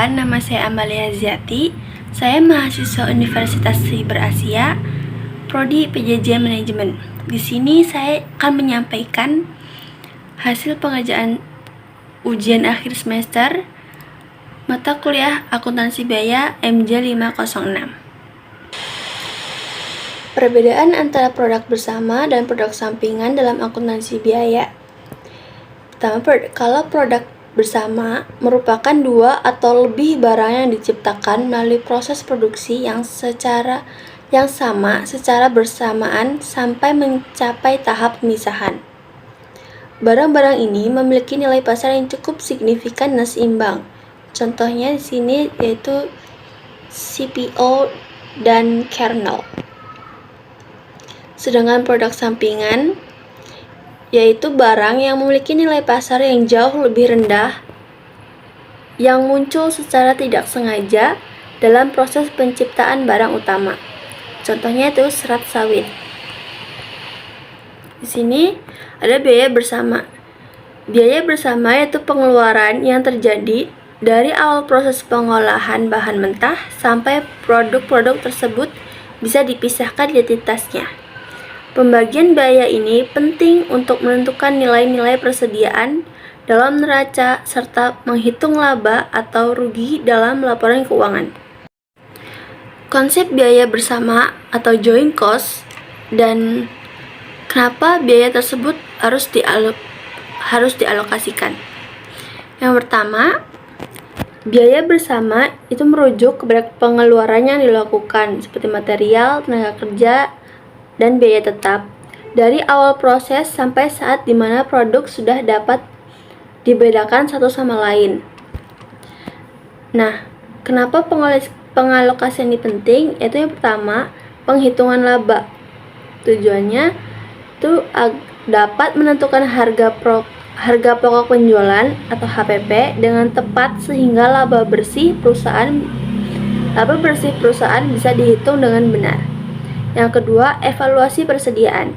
Perkenalkan, nama saya Amalia Ziati. Saya mahasiswa Universitas Cyber Asia, Prodi PJJ Manajemen. Di sini saya akan menyampaikan hasil pengerjaan ujian akhir semester mata kuliah Akuntansi Biaya MJ 506. Perbedaan antara produk bersama dan produk sampingan dalam akuntansi biaya. Pertama, kalau produk bersama merupakan dua atau lebih barang yang diciptakan melalui proses produksi yang sama secara bersamaan sampai mencapai tahap pemisahan. Barang-barang ini memiliki nilai pasar yang cukup signifikan dan seimbang. Contohnya di sini yaitu CPO dan kernel. Sedangkan produk sampingan yaitu barang yang memiliki nilai pasar yang jauh lebih rendah yang muncul secara tidak sengaja dalam proses penciptaan barang utama. Contohnya itu serat sawit. Di sini ada biaya bersama. Biaya bersama yaitu pengeluaran yang terjadi dari awal proses pengolahan bahan mentah sampai produk-produk tersebut bisa dipisahkan identitasnya. Pembagian biaya ini penting untuk menentukan nilai-nilai persediaan dalam neraca serta menghitung laba atau rugi dalam laporan keuangan. Konsep biaya bersama atau joint cost dan kenapa biaya tersebut harus dialokasikan. Yang pertama, biaya bersama itu merujuk kepada pengeluaran yang dilakukan seperti material, tenaga kerja, dan biaya tetap dari awal proses sampai saat di mana produk sudah dapat dibedakan satu sama lain. Nah, kenapa pengalokasian ini penting? Yaitu yang pertama, penghitungan laba. Tujuannya itu dapat menentukan harga pokok penjualan atau HPP dengan tepat sehingga laba bersih perusahaan bisa dihitung dengan benar. Yang kedua, evaluasi persediaan.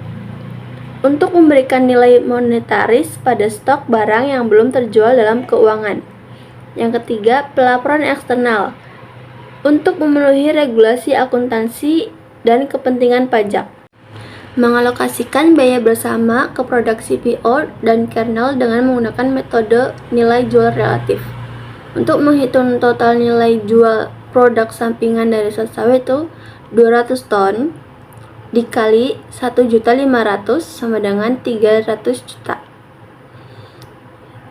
Untuk memberikan nilai monetaris pada stok barang yang belum terjual dalam keuangan. Yang ketiga, pelaporan eksternal. Untuk memenuhi regulasi akuntansi dan kepentingan pajak. Mengalokasikan biaya bersama ke produk CPO dan kernel dengan menggunakan metode nilai jual relatif. Untuk menghitung total nilai jual produk sampingan dari serat sawit itu 200 ton dikali 1.500.000 sama dengan 300 juta.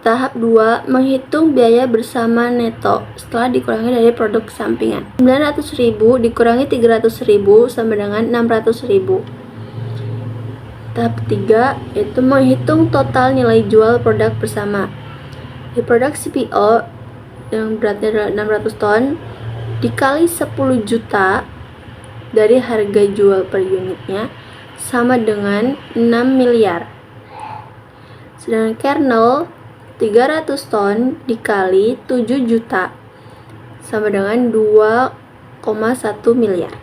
Tahap 2, menghitung biaya bersama neto setelah dikurangi dari produk sampingan. 900.000 dikurangi 300.000 sama dengan 600.000. Tahap 3 yaitu menghitung total nilai jual produk bersama. Di produk CPO yang beratnya adalah 600 ton dikali 10 juta dari harga jual per unitnya sama dengan 6 miliar. Sedangkan kernel 300 ton dikali 7 juta sama dengan 2,1 miliar.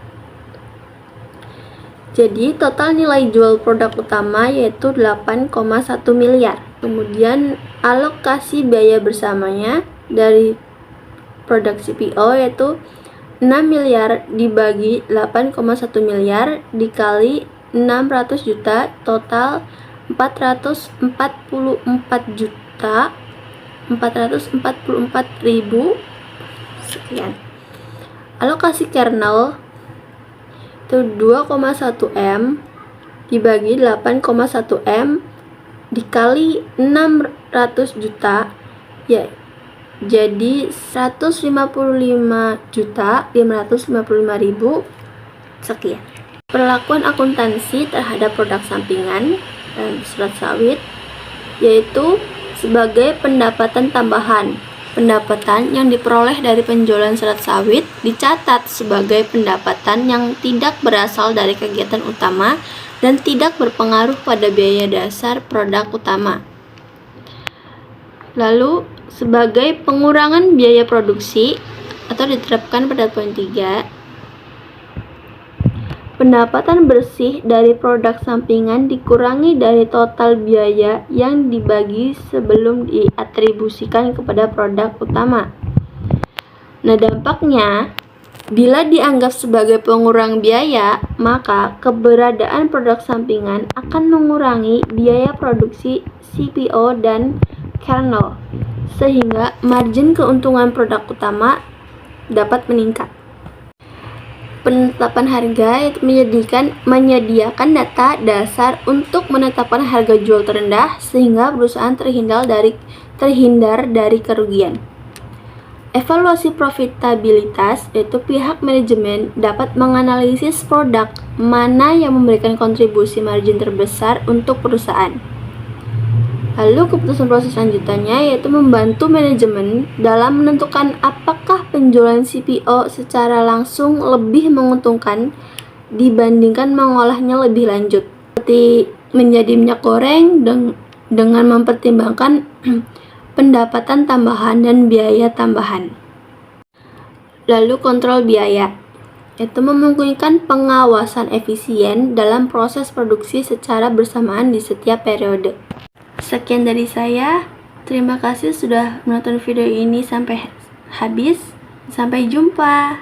Jadi total nilai jual produk utama yaitu 8,1 miliar. Kemudian alokasi biaya bersamanya dari produk CPO yaitu 6 miliar dibagi 8,1 miliar dikali 600 juta total 444.444.000 sekian. Alokasi kernel itu 2,1 M dibagi 8,1 M dikali 600 juta ya jadi 155.555.000 sekian. Perlakuan akuntansi terhadap produk sampingan dan serat sawit yaitu sebagai pendapatan tambahan. Pendapatan yang diperoleh dari penjualan serat sawit dicatat sebagai pendapatan yang tidak berasal dari kegiatan utama dan tidak berpengaruh pada biaya dasar produk utama. Lalu, sebagai pengurangan biaya produksi atau diterapkan pada poin 3, pendapatan bersih dari produk sampingan dikurangi dari total biaya yang dibagi sebelum diatribusikan kepada produk utama. Nah, dampaknya, bila dianggap sebagai pengurang biaya, maka keberadaan produk sampingan akan mengurangi biaya produksi CPO dan kernel, sehingga margin keuntungan produk utama dapat meningkat. Penetapan harga yaitu menyediakan data dasar untuk menetapkan harga jual terendah sehingga perusahaan terhindar dari kerugian. Evaluasi profitabilitas yaitu pihak manajemen dapat menganalisis produk mana yang memberikan kontribusi margin terbesar untuk perusahaan. Lalu keputusan proses selanjutnya yaitu membantu manajemen dalam menentukan apakah penjualan CPO secara langsung lebih menguntungkan dibandingkan mengolahnya lebih lanjut, seperti menjadi minyak goreng dengan mempertimbangkan pendapatan tambahan dan biaya tambahan. Lalu kontrol biaya yaitu memungkinkan pengawasan efisien dalam proses produksi secara bersamaan di setiap periode. Sekian dari saya. Terima kasih sudah menonton video ini sampai habis. Sampai jumpa.